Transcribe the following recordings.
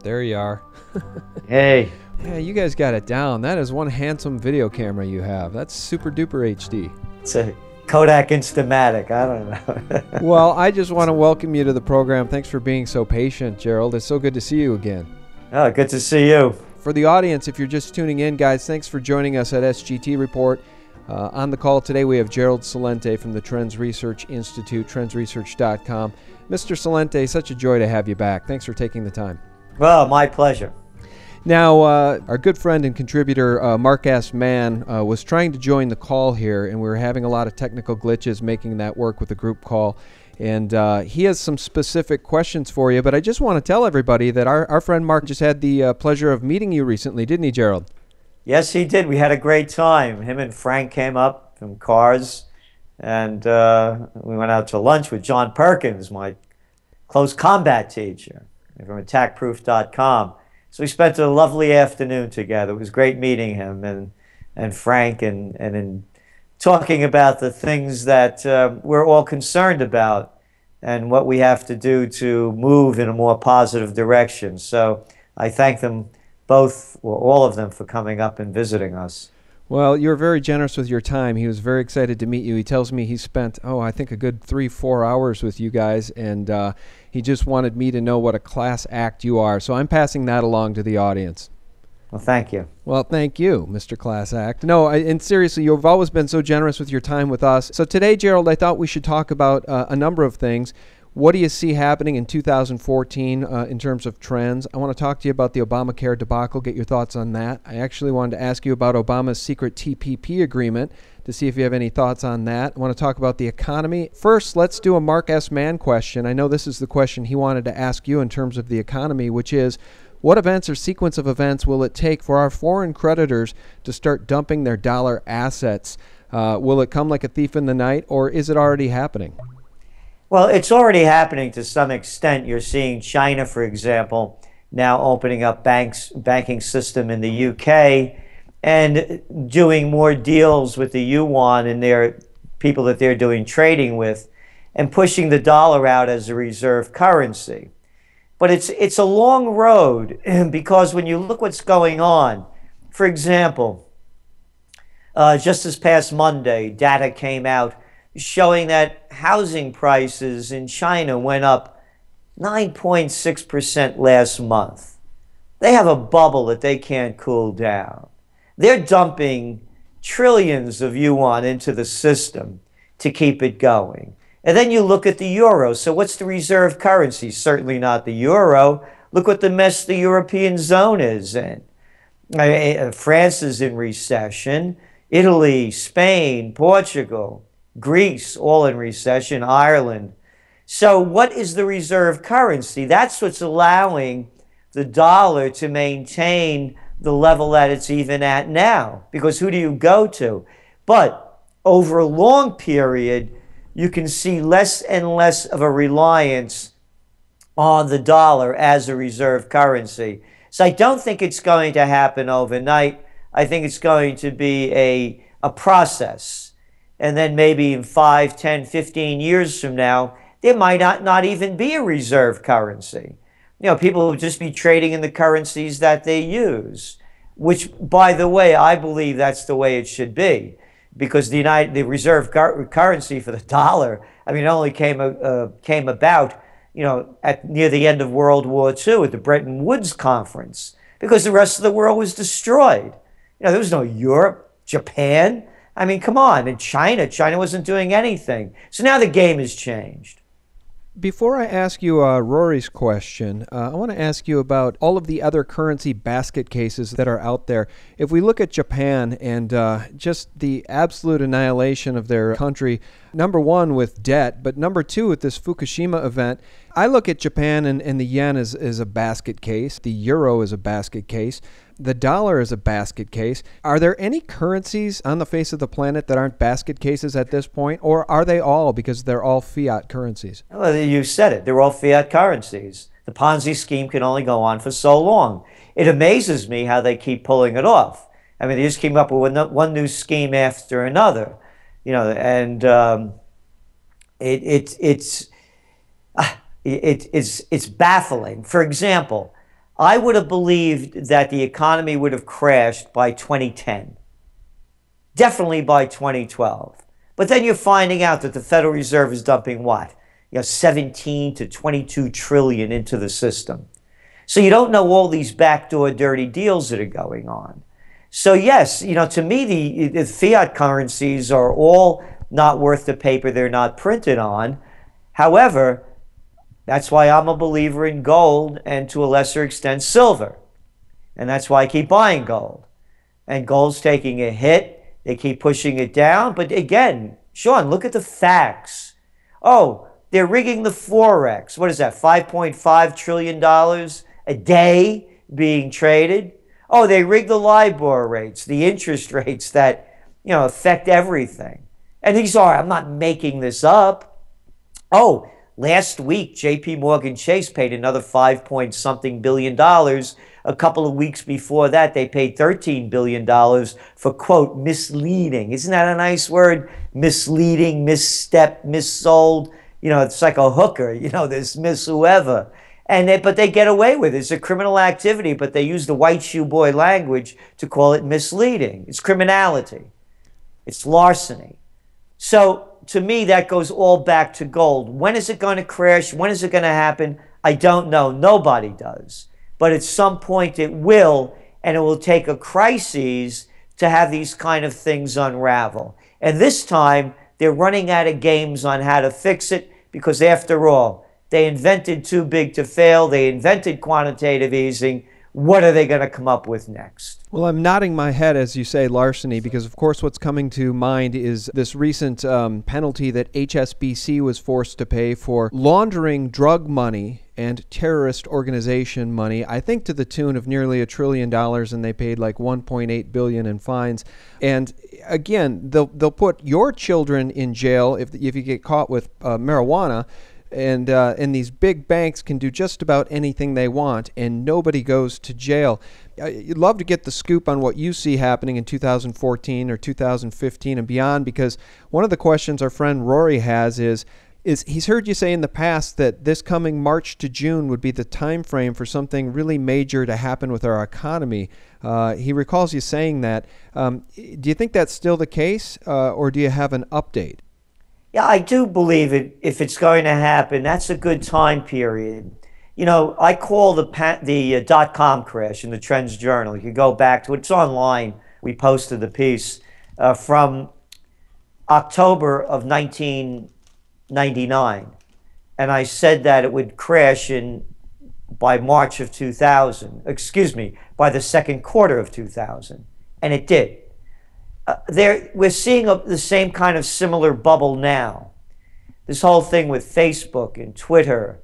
There you are. Hey. Yeah, you guys got it down. That is one handsome video camera you have. That's super duper HD. It's a Kodak Instamatic. I don't know. Well, I just want to welcome you to the program. Thanks for being so patient, Gerald. It's so good to see you again. Oh, good to see you. For the audience, if you're just tuning in, guys, thanks for joining us at SGT Report. On the call today, we have Gerald Celente from the Trends Research Institute, trendsresearch.com. Mr. Celente, such a joy to have you back. Thanks for taking the time. Well, my pleasure. Now, our good friend and contributor, Mark S. Mann, was trying to join the call here, and we were having a lot of technical glitches making that work with the group call. And he has some specific questions for you, but I just want to tell everybody that our friend Mark just had the pleasure of meeting you recently, didn't he, Gerald? Yes, he did. We had a great time. Him and Frank came up from Cars, and we went out to lunch with John Perkins, my close combat teacher from attackproof.com. So we spent a lovely afternoon together. It was great meeting him and Frank and in talking about the things that we're all concerned about and what we have to do to move in a more positive direction. So I thank them both, or all of them, for coming up and visiting us. Well, you're very generous with your time. He was very excited to meet you. He tells me he spent, I think a good 3-4 hours with you guys, and he just wanted me to know what a class act you are. So I'm passing that along to the audience. Well, thank you. Well, thank you, Mr. Class Act. No, and seriously, you've always been so generous with your time with us. So today, Gerald, I thought we should talk about a number of things. What do you see happening in 2014 in terms of trends? I want to talk to you about the Obamacare debacle, get your thoughts on that. I actually wanted to ask you about Obama's secret TPP agreement to see if you have any thoughts on that. I want to talk about the economy. First, let's do a Mark S. Mann question. I know this is the question he wanted to ask you in terms of the economy, which is, what events or sequence of events will it take for our foreign creditors to start dumping their dollar assets? Will it come like a thief in the night, or is it already happening? Well, it's already happening to some extent. You're seeing China, for example, now opening up banking system in the UK and doing more deals with the yuan and their people that they're doing trading with and pushing the dollar out as a reserve currency. But it's a long road because when you look what's going on, for example, just this past Monday, data came out showing that housing prices in China went up 9.6% last month. They have a bubble that they can't cool down. They're dumping trillions of yuan into the system to keep it going. And then you look at the euro. So what's the reserve currency? Certainly not the euro. Look what the mess the European zone is in. France is in recession. Italy, Spain, Portugal, Greece, all in recession, Ireland. So what is the reserve currency? That's what's allowing the dollar to maintain the level that it's even at now. Because who do you go to? But over a long period, you can see less and less of a reliance on the dollar as a reserve currency. So I don't think it's going to happen overnight. I think it's going to be a process. And then maybe in 5, 10, 15 years from now, there might not even be a reserve currency. You know, people will just be trading in the currencies that they use, which, by the way, I believe that's the way it should be. Because the reserve currency for the dollar, I mean, it only came about, near the end of World War II at the Bretton Woods Conference, because the rest of the world was destroyed. There was no Europe, Japan. I mean, come on. And China wasn't doing anything. So now the game has changed. Before I ask you Rory's question, I want to ask you about all of the other currency basket cases that are out there. If we look at Japan and just the absolute annihilation of their country, number one with debt, but number two with this Fukushima event, I look at Japan and the yen as a basket case. The euro is a basket case. The dollar is a basket case. Are there any currencies on the face of the planet that aren't basket cases at this point, or are they all because they're all fiat currencies? Well, you said it. They're all fiat currencies. The Ponzi scheme can only go on for so long. It amazes me how they keep pulling it off. I mean, they just came up with one new scheme after another, and it's baffling. For example, I would have believed that the economy would have crashed by 2010. Definitely by 2012. But then you're finding out that the Federal Reserve is dumping what? 17 to 22 trillion into the system. So you don't know all these backdoor dirty deals that are going on. So yes, to me, the fiat currencies are all not worth the paper they're not printed on. However, that's why I'm a believer in gold and to a lesser extent silver. And that's why I keep buying gold. And gold's taking a hit. They keep pushing it down. But again, Sean, look at the facts. Oh, they're rigging the Forex. What is that, $5.5 trillion a day being traded? Oh, they rigged the LIBOR rates, the interest rates that, affect everything. And these are, I'm not making this up. Oh, last week, JP Morgan Chase paid another $5 billion. A couple of weeks before that, they paid $13 billion for, quote, misleading. Isn't that a nice word? Misleading, misstep, missold. It's like a hooker, this miss whoever. But they get away with it. It's a criminal activity, but they use the white shoe boy language to call it misleading. It's criminality. It's larceny. So to me, that goes all back to gold. When is it going to crash? When is it going to happen? I don't know. Nobody does. But at some point it will, and it will take a crisis to have these kind of things unravel. And this time, they're running out of games on how to fix it because, after all, they invented too big to fail. They invented quantitative easing. What are they going to come up with next? Well, I'm nodding my head as you say larceny because, of course, what's coming to mind is this recent penalty that HSBC was forced to pay for laundering drug money and terrorist organization money, I think to the tune of nearly $1 trillion, and they paid like $1.8 billion in fines. And again, they'll put your children in jail if you get caught with marijuana. And these big banks can do just about anything they want, and nobody goes to jail. You'd love to get the scoop on what you see happening in 2014 or 2015 and beyond, because one of the questions our friend Rory has is he's heard you say in the past that this coming March to June would be the time frame for something really major to happen with our economy. He recalls you saying that. Do you think that's still the case, or do you have an update? Yeah, I do believe it. If it's going to happen, that's a good time period. I call the dot-com crash in the Trends Journal. You can go back to it. It's online. We posted the piece from October of 1999. And I said that it would crash by March of 2000. Excuse me, by the second quarter of 2000. And it did. We're seeing the same kind of similar bubble now. This whole thing with Facebook and Twitter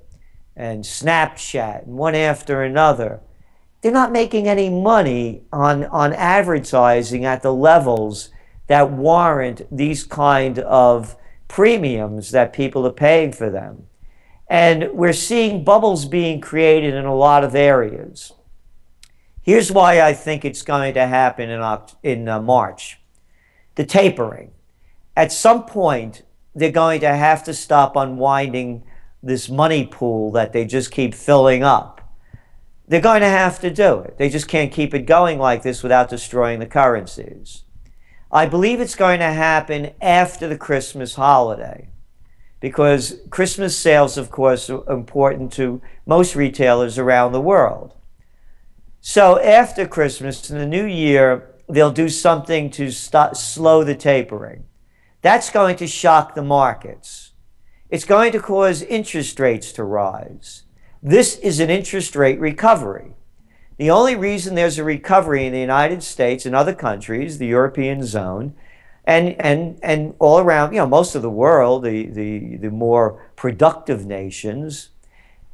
and Snapchat and one after another. They're not making any money on advertising at the levels that warrant these kind of premiums that people are paying for them. And we're seeing bubbles being created in a lot of areas. Here's why I think it's going to happen in March. The tapering. At some point, they're going to have to stop unwinding this money pool that they just keep filling up. They're going to have to do it. They just can't keep it going like this without destroying the currencies. I believe it's going to happen after the Christmas holiday, because Christmas sales, of course, are important to most retailers around the world. So after Christmas, in the new year, they'll do something to slow the tapering. That's going to shock the markets. It's going to cause interest rates to rise. This is an interest rate recovery. The only reason there's a recovery in the United States and other countries, the European zone, and all around, most of the world, the more productive nations,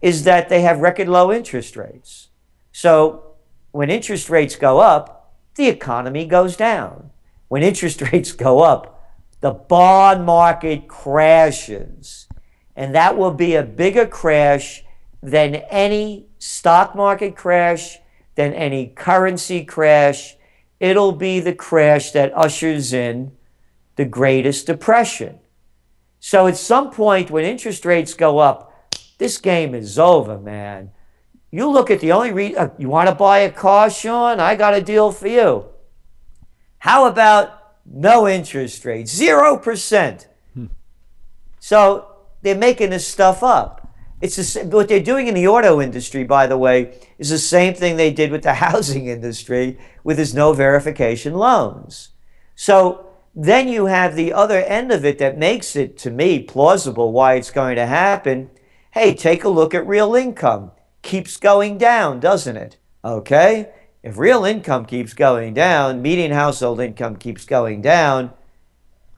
is that they have record low interest rates. So when interest rates go up, the economy goes down. When interest rates go up, the bond market crashes. And that will be a bigger crash than any stock market crash, than any currency crash. It'll be the crash that ushers in the greatest depression. So at some point when interest rates go up, this game is over, man. You look at the only reason, you want to buy a car, Sean? I got a deal for you. How about no interest rate, 0%? So they're making this stuff up. What they're doing in the auto industry, by the way, is the same thing they did with the housing industry with his no verification loans. So then you have the other end of it that makes it, to me, plausible why it's going to happen. Hey, take a look at real income. Keeps going down, doesn't it? Okay? If real income keeps going down, median household income keeps going down,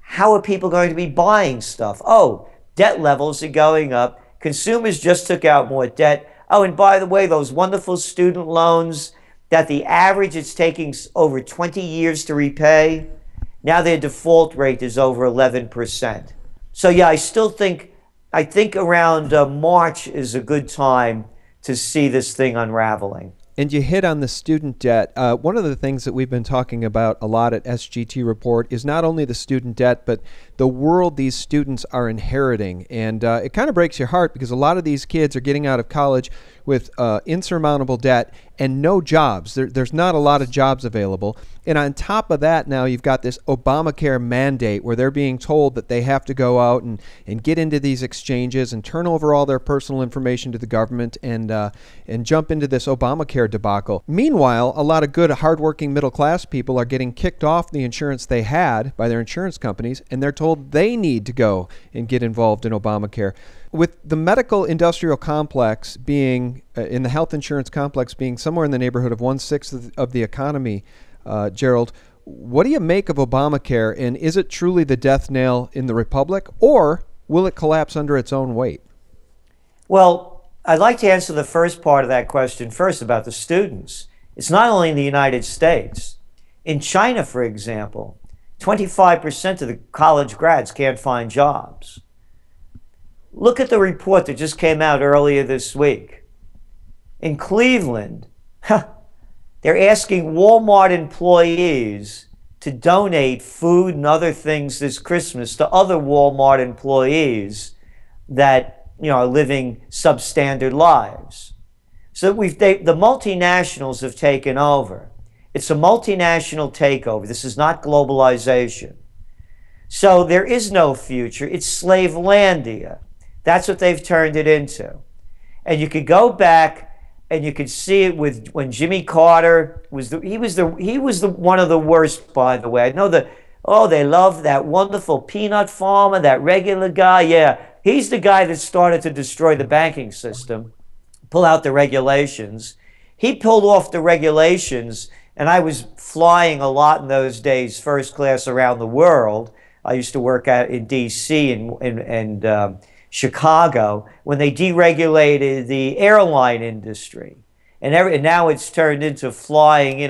how are people going to be buying stuff? Oh, debt levels are going up. Consumers just took out more debt. Oh, and by the way, those wonderful student loans that the average it's taking over 20 years to repay, now their default rate is over 11%. So yeah, I think around March is a good time to see this thing unraveling. And you hit on the student debt. One of the things that we've been talking about a lot at SGT Report is not only the student debt, but the world these students are inheriting. And it kind of breaks your heart because a lot of these kids are getting out of college with insurmountable debt and no jobs. There's not a lot of jobs available. And on top of that, now you've got this Obamacare mandate where they're being told that they have to go out and get into these exchanges and turn over all their personal information to the government and jump into this Obamacare debacle. Meanwhile, a lot of good, hardworking middle-class people are getting kicked off the insurance they had by their insurance companies, and they're told they need to go and get involved in Obamacare. With the medical industrial complex being, in the health insurance complex being somewhere in the neighborhood of 1/6 of the economy, Gerald, what do you make of Obamacare, and is it truly the death nail in the republic, or will it collapse under its own weight? Well, I'd like to answer the first part of that question first about the students. It's not only in the United States. In China, for example, 25% of the college grads can't find jobs. Look at the report that just came out earlier this week. In Cleveland, they're asking Walmart employees to donate food and other things this Christmas to other Walmart employees that are living substandard lives. So the multinationals have taken over. It's a multinational takeover. This is not globalization. So there is no future. It's Slavelandia. That's what they've turned it into. And you could go back and you could see it with when Jimmy Carter was one of the worst, by the way. I know they love that wonderful peanut farmer, that regular guy. Yeah, he's the guy that started to destroy the banking system, pull out the regulations. He pulled off the regulations, and I was flying a lot in those days, first class around the world. I used to work in D.C. and Chicago when they deregulated the airline industry. And now it's turned into flying,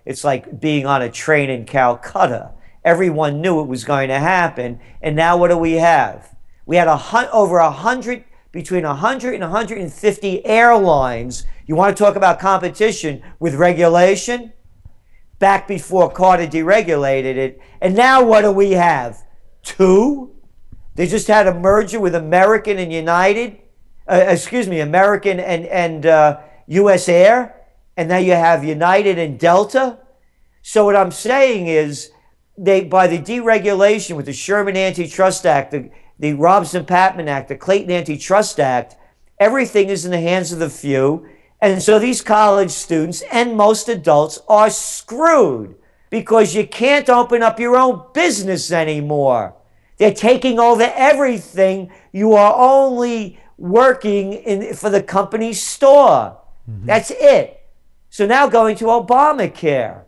it's like being on a train in Calcutta. Everyone knew it was going to happen. And now what do we have? We had between 100 and 150 airlines. You want to talk about competition with regulation? Back before Carter deregulated it. And now what do we have? 2? They just had a merger with American and American and U.S. Air, and now you have United and Delta. So what I'm saying is, by the deregulation with the Sherman Antitrust Act, the Robson-Patman Act, the Clayton Antitrust Act, everything is in the hands of the few, and so these college students and most adults are screwed because you can't open up your own business anymore. They're taking over everything. You are only working for the company store. Mm-hmm. That's it. So now going to Obamacare.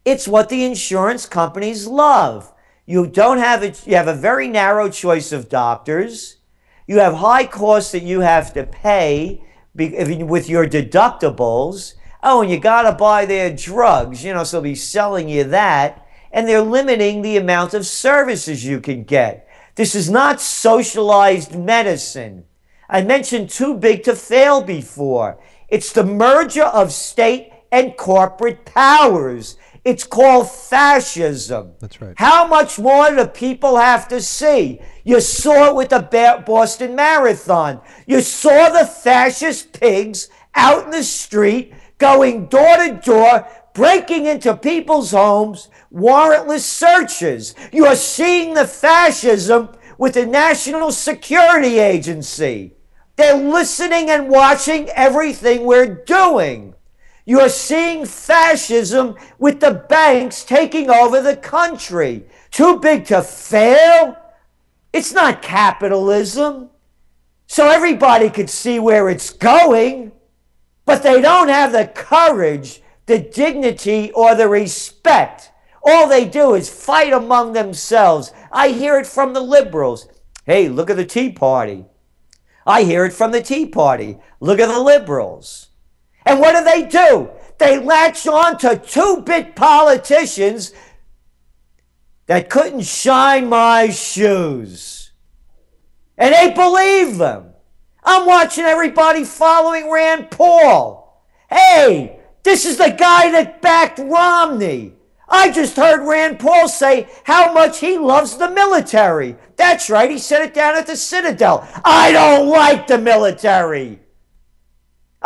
It's what the insurance companies love. You have a very narrow choice of doctors. You have high costs that you have to pay with your deductibles. Oh, and you got to buy their drugs, so they'll be selling you that. And they're limiting the amount of services you can get. This is not socialized medicine. I mentioned too big to fail before. It's the merger of state and corporate powers. It's called fascism. That's right. How much more do people have to see? You saw it with the Boston Marathon. You saw the fascist pigs out in the street, going door to door, breaking into people's homes, warrantless searches. You are seeing the fascism with the National Security Agency. They're listening and watching everything we're doing. You are seeing fascism with the banks taking over the country. Too big to fail? It's not capitalism. So everybody could see where it's going, but they don't have the courage, the dignity, or the respect. All they do is fight among themselves. I hear it from the liberals. Hey, look at the Tea Party. I hear it from the Tea Party. Look at the liberals. And what do? They latch on to two-bit politicians that couldn't shine my shoes. And they believe them. I'm watching everybody following Rand Paul. Hey, this is the guy that backed Romney. I just heard Rand Paul say how much he loves the military. That's right, he said it down at the Citadel. I don't like the military.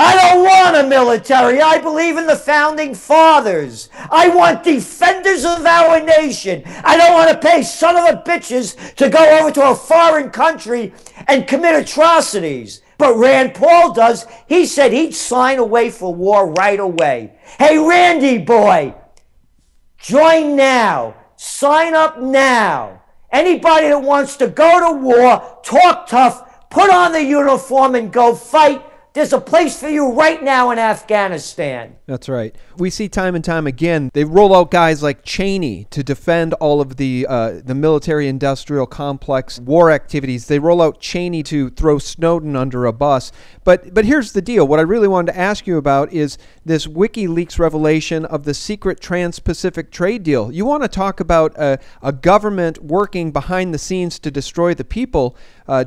I don't want a military. I believe in the founding fathers. I want defenders of our nation. I don't want to pay son of a bitches to go over to a foreign country and commit atrocities. But Rand Paul does. He said he'd sign away for war right away. Hey, Randy boy, join now. Sign up now. Anybody that wants to go to war, talk tough, put on the uniform and go fight. There's a place for you right now in Afghanistan. That's right. We see time and time again, they roll out guys like Cheney to defend all of the military-industrial complex war activities. They roll out Cheney to throw Snowden under a bus. But here's the deal. What I really wanted to ask you about is this WikiLeaks revelation of the secret Trans-Pacific trade deal. You want to talk about a government working behind the scenes to destroy the people,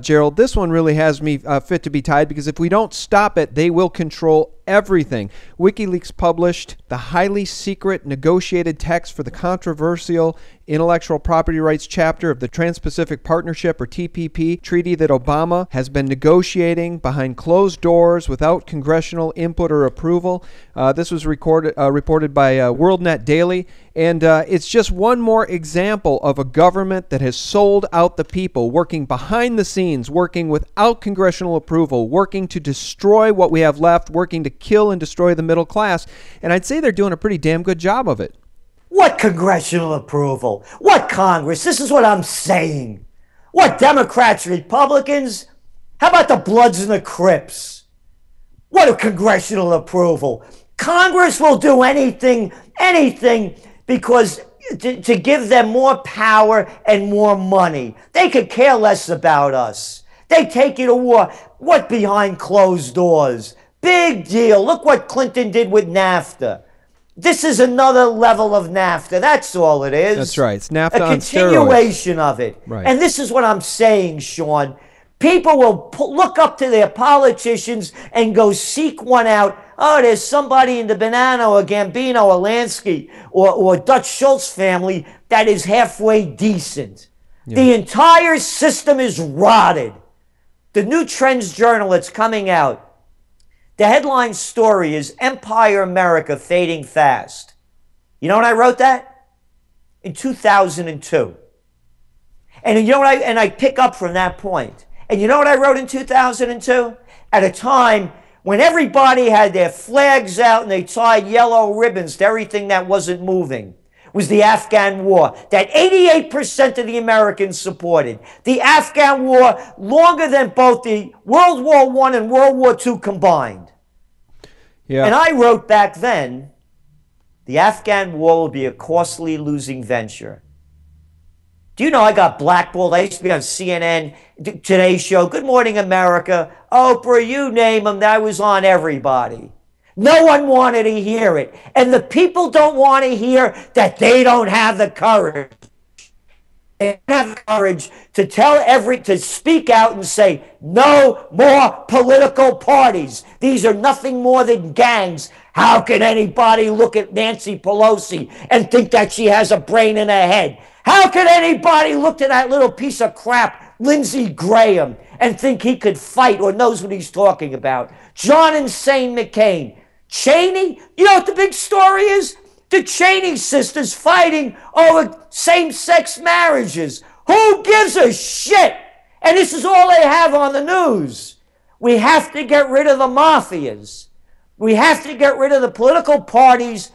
Gerald. This one really has me fit to be tied, because if we don't stop it, they will control everything. WikiLeaks published the highly secret negotiated text for the controversial intellectual property rights chapter of the Trans-Pacific Partnership, or TPP, treaty that Obama has been negotiating behind closed doors without congressional input or approval. This was reported by WorldNet Daily, and it's just one more example of a government that has sold out the people, working behind the scenes, working without congressional approval, working to destroy what we have left, working to kill and destroy the middle class. And I'd say they're doing a pretty damn good job of it. What congressional approval? What Congress? This is what I'm saying. What Democrats, Republicans? How about the Bloods and the Crips? What a congressional approval. Congress will do anything, because to give them more power and more money. They could care less about us. They take you to war. What behind closed doors? Big deal. Look what Clinton did with NAFTA. This is another level of NAFTA. That's all it is. That's right. It's NAFTA on steroids. A continuation of it. Right. And this is what I'm saying, Sean. People will look up to their politicians and go seek one out. Oh, there's somebody in the Bonanno or Gambino or Lansky or Dutch Schultz family that is halfway decent. Yeah. The entire system is rotted. The new Trends Journal that's coming out, the headline story is Empire America Fading Fast. You know when I wrote that? In 2002. And you know what I pick up from that point. And you know what I wrote in 2002? At a time when everybody had their flags out and they tied yellow ribbons to everything that wasn't moving, was the Afghan war that 88% of the Americans supported. The Afghan war longer than both the World War I and World War II combined. Yeah. And I wrote back then, the Afghan war will be a costly losing venture. Do you know I got blackballed? I used to be on CNN, Today Show, Good Morning America, Oprah, you name them, I was on everybody. No one wanted to hear it. And the people don't want to hear that they don't have the courage. They don't have the courage to to speak out and say, no more political parties. These are nothing more than gangs. How can anybody look at Nancy Pelosi and think that she has a brain in her head? How can anybody look to that little piece of crap Lindsey Graham and think he could fight or knows what he's talking about. John Insane McCain. Cheney, you know what the big story is? The Cheney sisters fighting over same-sex marriages. Who gives a shit? And this is all they have on the news. We have to get rid of the mafias. We have to get rid of the political parties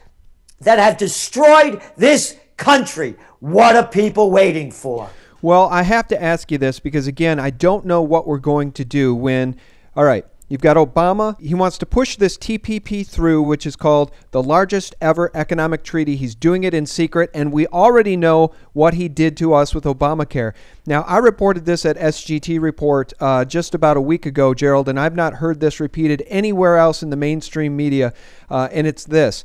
that have destroyed this country. What are people waiting for? Well, I have to ask you this because, again, I don't know what we're going to do when, all right, you've got Obama. He wants to push this TPP through, which is called the largest ever economic treaty. He's doing it in secret, and we already know what he did to us with Obamacare. Now, I reported this at SGT Report just about a week ago, Gerald, and I've not heard this repeated anywhere else in the mainstream media, and it's this.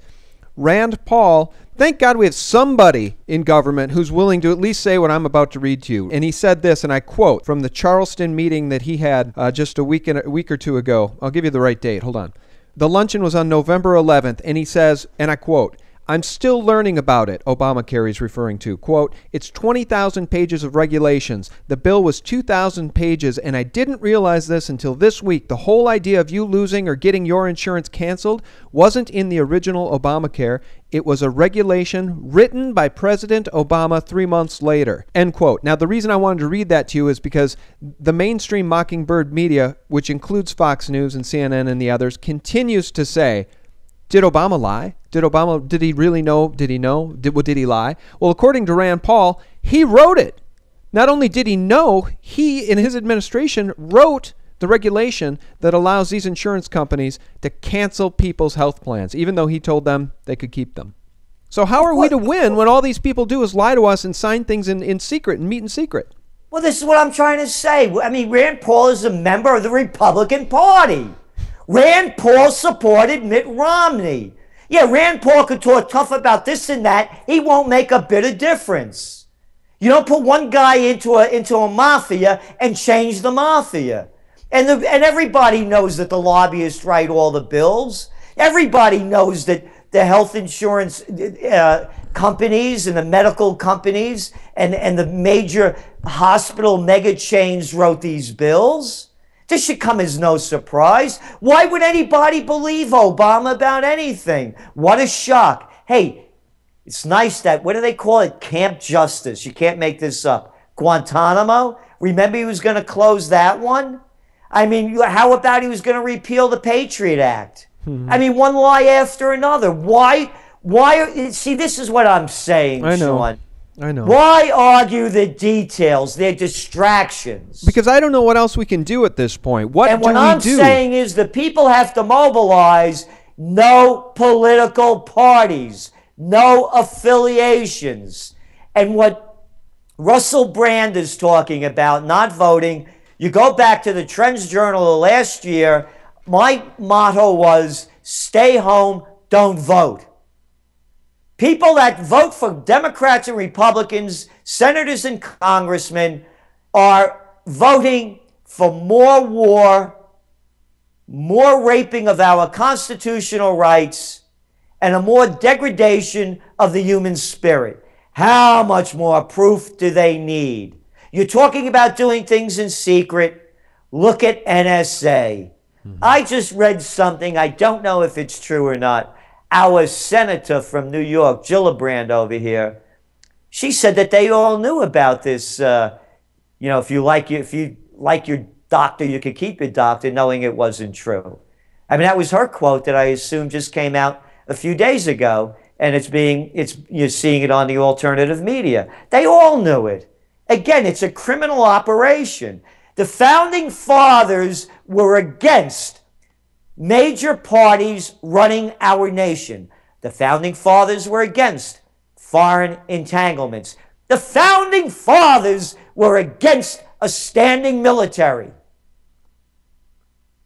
Rand Paul, thank God we have somebody in government who's willing to at least say what I'm about to read to you. And he said this, and I quote, from the Charleston meeting that he had just a week or two ago. I'll give you the right date. Hold on. The luncheon was on November 11th, and he says, and I quote, "I'm still learning about it," Obamacare is referring to. Quote, "It's 20,000 pages of regulations. The bill was 2,000 pages, and I didn't realize this until this week. The whole idea of you losing or getting your insurance canceled wasn't in the original Obamacare. It was a regulation written by President Obama 3 months later." End quote. Now, the reason I wanted to read that to you is because the mainstream mockingbird media, which includes Fox News and CNN and the others, continues to say, did Obama lie? Did he really know? Did he know? Did he lie? Well, according to Rand Paul, he wrote it. Not only did he know, he, in his administration, wrote the regulation that allows these insurance companies to cancel people's health plans, even though he told them they could keep them. So how are we to win when all these people do is lie to us and sign things in secret and meet in secret? Well, this is what I'm trying to say. I mean, Rand Paul is a member of the Republican Party. Rand Paul supported Mitt Romney. Yeah, Rand Paul could talk tough about this and that. He won't make a bit of difference. You don't put one guy into a mafia and change the mafia. And everybody knows that the lobbyists write all the bills. Everybody knows that the health insurance companies and the medical companies and the major hospital mega chains wrote these bills. This should come as no surprise. Why would anybody believe Obama about anything? What a shock. Hey, it's nice that, what do they call it? Camp Justice. You can't make this up. Guantanamo? Remember he was going to close that one? I mean, how about he was going to repeal the Patriot Act? I mean, one lie after another. Why? See, this is what I'm saying, Sean. I know. Why argue the details? They're distractions. Because I don't know what else we can do at this point. What I'm saying is the people have to mobilize. No political parties, no affiliations. And what Russell Brand is talking about, not voting, you go back to the Trends Journal of last year, my motto was, stay home, don't vote. People that vote for Democrats and Republicans, senators and congressmen, are voting for more war, more raping of our constitutional rights, and a more degradation of the human spirit. How much more proof do they need? You're talking about doing things in secret. Look at NSA. I just read something. I don't know if it's true or not. Our senator from New York, Gillibrand over here, she said that they all knew about this. You know, if you like your doctor, you could keep your doctor, knowing it wasn't true. I mean, that was her quote that I assume just came out a few days ago, and you're seeing it on the alternative media. They all knew it. Again, it's a criminal operation. The founding fathers were against major parties running our nation. The founding fathers were against foreign entanglements. The founding fathers were against a standing military.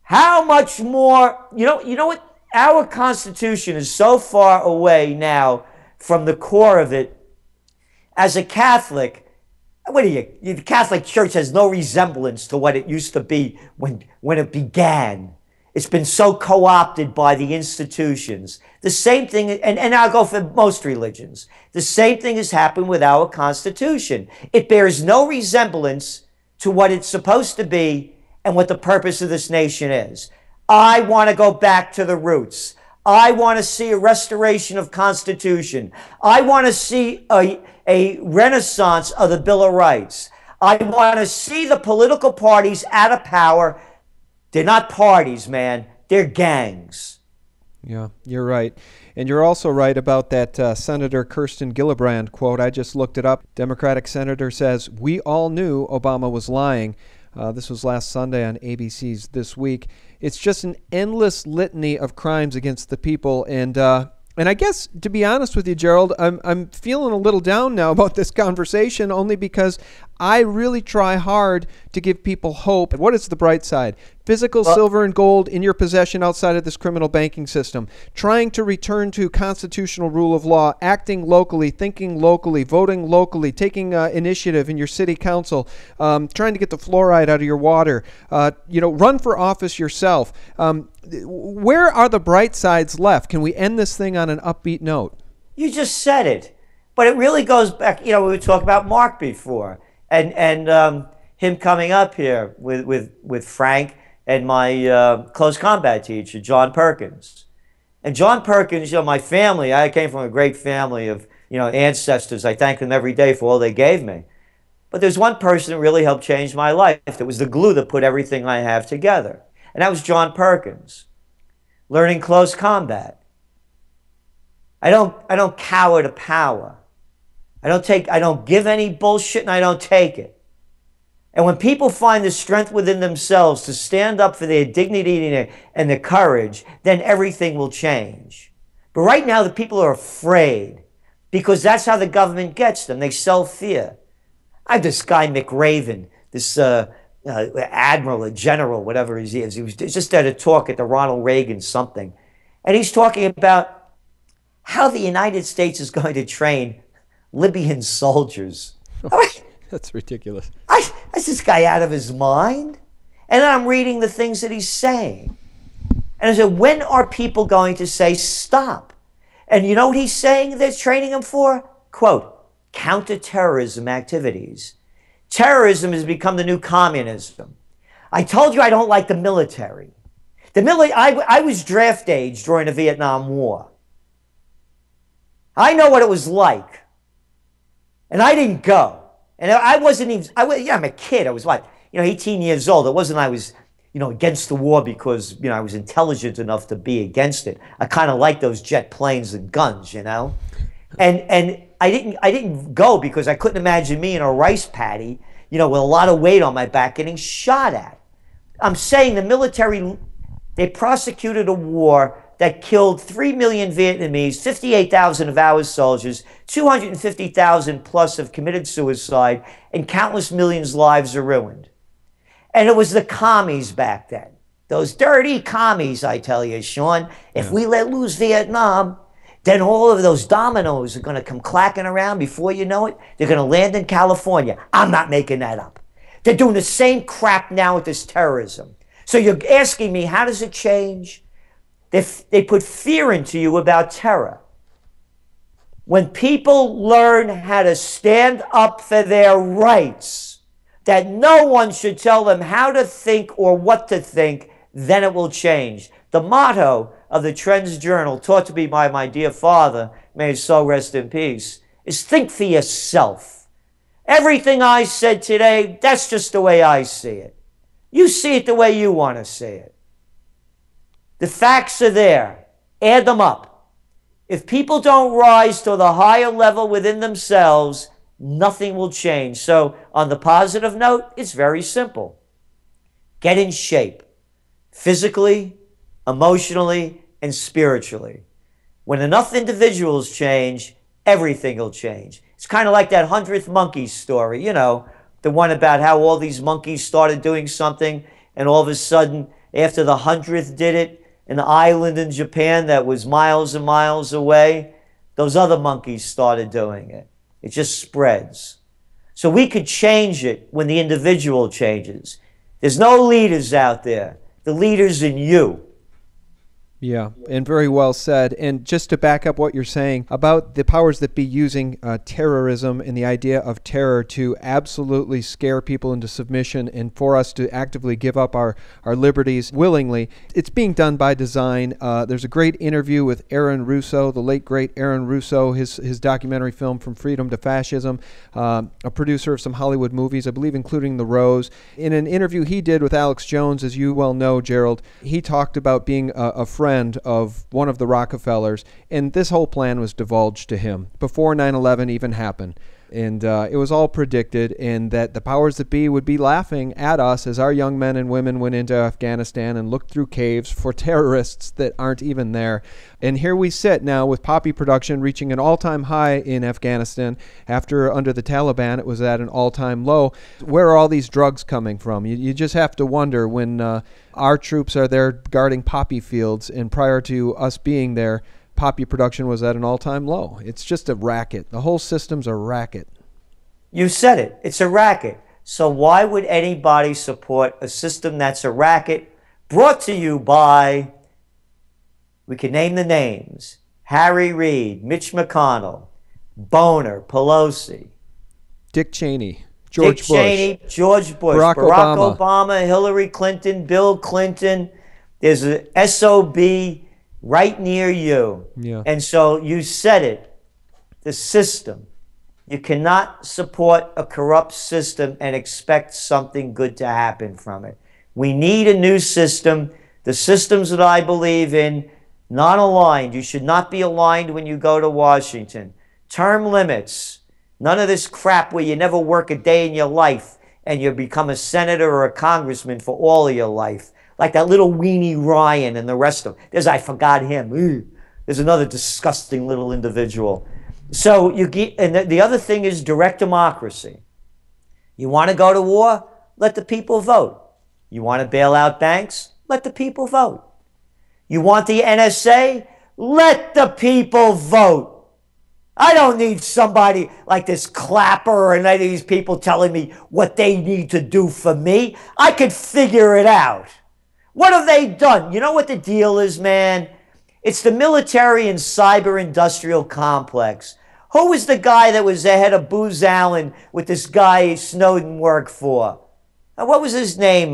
How much more, you know what? Our Constitution is so far away now from the core of it. As a Catholic, the Catholic Church has no resemblance to what it used to be when it began. It's been so co-opted by the institutions. The same thing, and I'll go for most religions, the same thing has happened with our Constitution. It bears no resemblance to what it's supposed to be and what the purpose of this nation is. I want to go back to the roots. I want to see a restoration of Constitution. I want to see a renaissance of the Bill of Rights. I want to see the political parties out of power. They're not parties, man. They're gangs. Yeah, you're right. And you're also right about that Senator Kirsten Gillibrand quote. I just looked it up. Democratic senator says, "We all knew Obama was lying." This was last Sunday on ABC's This Week. It's just an endless litany of crimes against the people. And I guess, to be honest with you, Gerald, I'm feeling a little down now about this conversation, only because I really try hard to give people hope. What is the bright side? Physical silver and gold in your possession outside of this criminal banking system. Trying to return to constitutional rule of law, acting locally, thinking locally, voting locally, taking initiative in your city council, trying to get the fluoride out of your water. Run for office yourself. Where are the bright sides left? Can we end this thing on an upbeat note? You just said it. But it really goes back, we were talking about Mark before. And him coming up here with Frank and my close combat teacher, John Perkins. And John Perkins, my family, I came from a great family of, ancestors. I thank them every day for all they gave me. But there's one person that really helped change my life. That was the glue that put everything I have together. And that was John Perkins. Learning close combat. I don't cower to power. I don't give any bullshit, and I don't take it. And when people find the strength within themselves to stand up for their dignity and their courage, then everything will change. But right now, the people are afraid because that's how the government gets them. They sell fear. I have this guy, McRaven, this admiral, a general, whatever he is. He was just at a talk at the Ronald Reagan something. And he's talking about how the United States is going to train Libyan soldiers. That's ridiculous. Is this guy out of his mind? And then I'm reading the things that he's saying. And I said, when are people going to say stop? And you know what he's saying they're training them for? Quote, counterterrorism activities. Terrorism has become the new communism. I told you I don't like the military. I was draft age during the Vietnam War. I know what it was like. And I didn't go. And I wasn't even, I'm a kid. I was 18 years old. It wasn't I was, against the war because, I was intelligent enough to be against it. I kind of like those jet planes and guns, And I didn't go because I couldn't imagine me in a rice paddy, with a lot of weight on my back getting shot at. I'm saying the military, they prosecuted a war that killed 3 million Vietnamese, 58,000 of our soldiers, 250,000 plus have committed suicide, and countless millions' lives are ruined. And it was the commies back then. Those dirty commies, I tell you, Sean. If we let loose Vietnam, then all of those dominoes are going to come clacking around. Before you know it, they're going to land in California. I'm not making that up. They're doing the same crap now with this terrorism. So you're asking me, how does it change? They put fear into you about terror. When people learn how to stand up for their rights, that no one should tell them how to think or what to think, then it will change. The motto of the Trends Journal, taught to me by my dear father, may his soul rest in peace, is think for yourself. Everything I said today, that's just the way I see it. You see it the way you want to see it. The facts are there. Add them up. If people don't rise to the higher level within themselves, nothing will change. So on the positive note, it's very simple. Get in shape. Physically, emotionally, and spiritually. When enough individuals change, everything will change. It's kind of like that 100th monkey story, the one about how all these monkeys started doing something, and all of a sudden, after the 100th did it, an island in Japan that was miles and miles away, those other monkeys started doing it. It just spreads. So we could change it when the individual changes. There's no leaders out there. The leader's in you. Yeah, and very well said. And just to back up what you're saying about the powers that be using terrorism and the idea of terror to absolutely scare people into submission and for us to actively give up our liberties willingly, it's being done by design. There's a great interview with Aaron Russo, the late great Aaron Russo, his documentary film From Freedom to Fascism, a producer of some Hollywood movies, I believe including The Rose. In an interview he did with Alex Jones, as you well know, Gerald, he talked about being a friend of one of the Rockefellers, and this whole plan was divulged to him before 9/11 even happened. And it was all predicted, and that the powers that be would be laughing at us as our young men and women went into Afghanistan and looked through caves for terrorists that aren't even there. And here we sit now with poppy production reaching an all-time high in Afghanistan. After, under the Taliban, it was at an all-time low. Where are all these drugs coming from? You just have to wonder when our troops are there guarding poppy fields, and prior to us being there, poppy production was at an all-time low. It's just a racket. The whole system's a racket. You said it. It's a racket. So why would anybody support a system that's a racket? Brought to you by, we can name the names, Harry Reid, Mitch McConnell, Boner, Pelosi, Dick Cheney, George Bush, Barack Obama, Hillary Clinton, Bill Clinton. There's a SOB right near you. Yeah. And so you said it, the system. You cannot support a corrupt system and expect something good to happen from it. We need a new system. The systems that I believe in, not aligned. You should not be aligned when you go to Washington. Term limits. None of this crap where you never work a day in your life and you become a senator or a congressman for all of your life. Like that little weenie Ryan and the rest of them. I forgot him. Ooh. There's another disgusting little individual. So you get, and the other thing is direct democracy. You want to go to war? Let the people vote. You want to bail out banks? Let the people vote. You want the NSA? Let the people vote. I don't need somebody like this Clapper and any of these people telling me what they need to do for me. I could figure it out. What have they done? You know what the deal is, man? It's the military and cyber-industrial complex. Who was the guy that was the head of Booz Allen with this guy Snowden worked for? What was his name?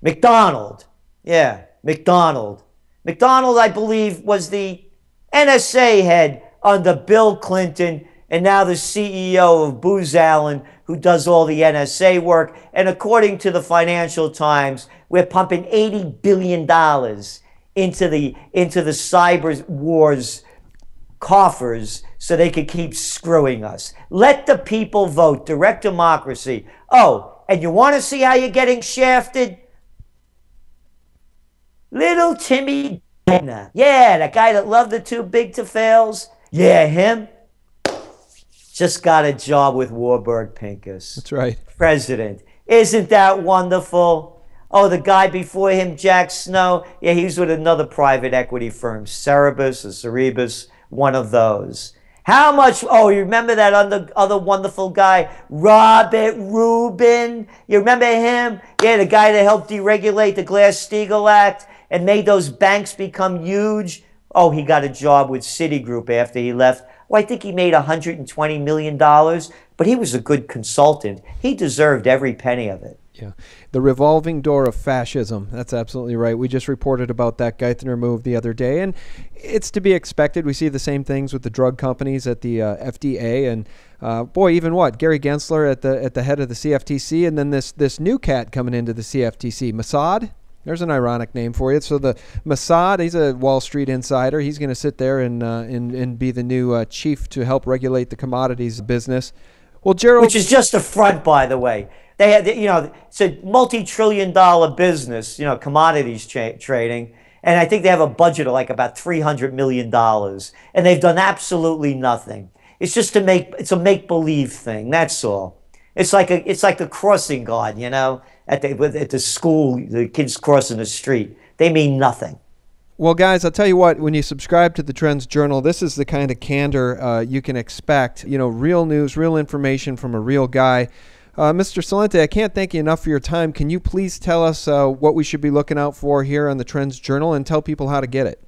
McDonald. Yeah, McDonald. McDonald, I believe, was the NSA head under Bill Clinton, and now the CEO of Booz Allen, who does all the NSA work. And according to the Financial Times, we're pumping $80 billion into the cyber wars coffers so they could keep screwing us. Let the people vote. Direct democracy. Oh, and you want to see how you're getting shafted? Little Timmy Geithner. Yeah, that guy that loved the Too Big to Fails. Yeah, him. Just got a job with Warburg Pincus. That's right. President. Isn't that wonderful? Oh, the guy before him, Jack Snow. Yeah, he's with another private equity firm, Cerebus or Cerebus, one of those. How much? Oh, you remember that other wonderful guy, Robert Rubin? You remember him? Yeah, the guy that helped deregulate the Glass-Steagall Act and made those banks become huge. Oh, he got a job with Citigroup after he left. Well, I think he made $120 million, but he was a good consultant. He deserved every penny of it. Yeah. The revolving door of fascism. That's absolutely right. We just reported about that Geithner move the other day, and it's to be expected. We see the same things with the drug companies at the FDA, and boy, even what? Gary Gensler at the head of the CFTC, and then this new cat coming into the CFTC, Mossad. There's an ironic name for you. So the Mossad, he's a Wall Street insider. He's going to sit there and be the new chief to help regulate the commodities business. Well, Gerald, which is just a front, by the way. They had, it's a multi-trillion-dollar business, commodities trading, and I think they have a budget of like about $300 million, and they've done absolutely nothing. It's just it's a make-believe thing. That's all. It's like the crossing guard, at the school, the kids crossing the street. They mean nothing. Well, guys, I'll tell you what, when you subscribe to the Trends Journal, this is the kind of candor you can expect. Real news, real information from a real guy. Mr. Celente, I can't thank you enough for your time. Can you please tell us what we should be looking out for here on the Trends Journal and tell people how to get it?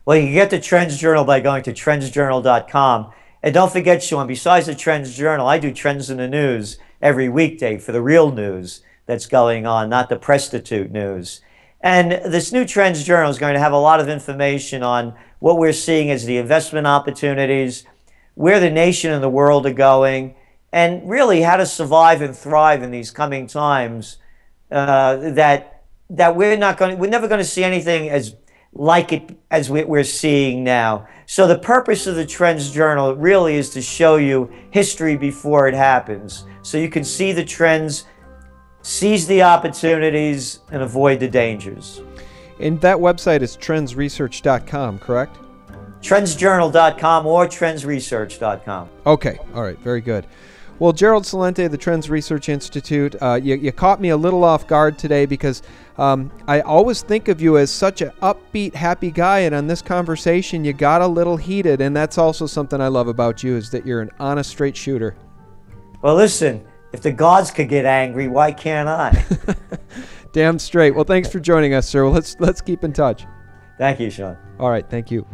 Well, you can get the Trends Journal by going to trendsjournal.com. And don't forget, Sean, besides the Trends Journal, I do Trends in the News every weekday for the real news that's going on, not the prostitute news. And this new Trends Journal is going to have a lot of information on what we're seeing as the investment opportunities, where the nation and the world are going, and really how to survive and thrive in these coming times that we're never going to see anything as like it as we're seeing now. So the purpose of the Trends Journal really is to show you history before it happens, so you can see the trends, seize the opportunities, and avoid the dangers. And that website is trendsresearch.com, correct? Trendsjournal.com or trendsresearch.com. Okay, all right, very good. Well, Gerald Celente, the Trends Research Institute, you caught me a little off guard today because I always think of you as such an upbeat, happy guy, and on this conversation you got a little heated, and that's also something I love about you, is that you're an honest, straight shooter. Well, listen, if the gods could get angry, why can't I? Damn straight. Well, thanks for joining us, sir. Well, let's keep in touch. Thank you, Sean. All right, thank you.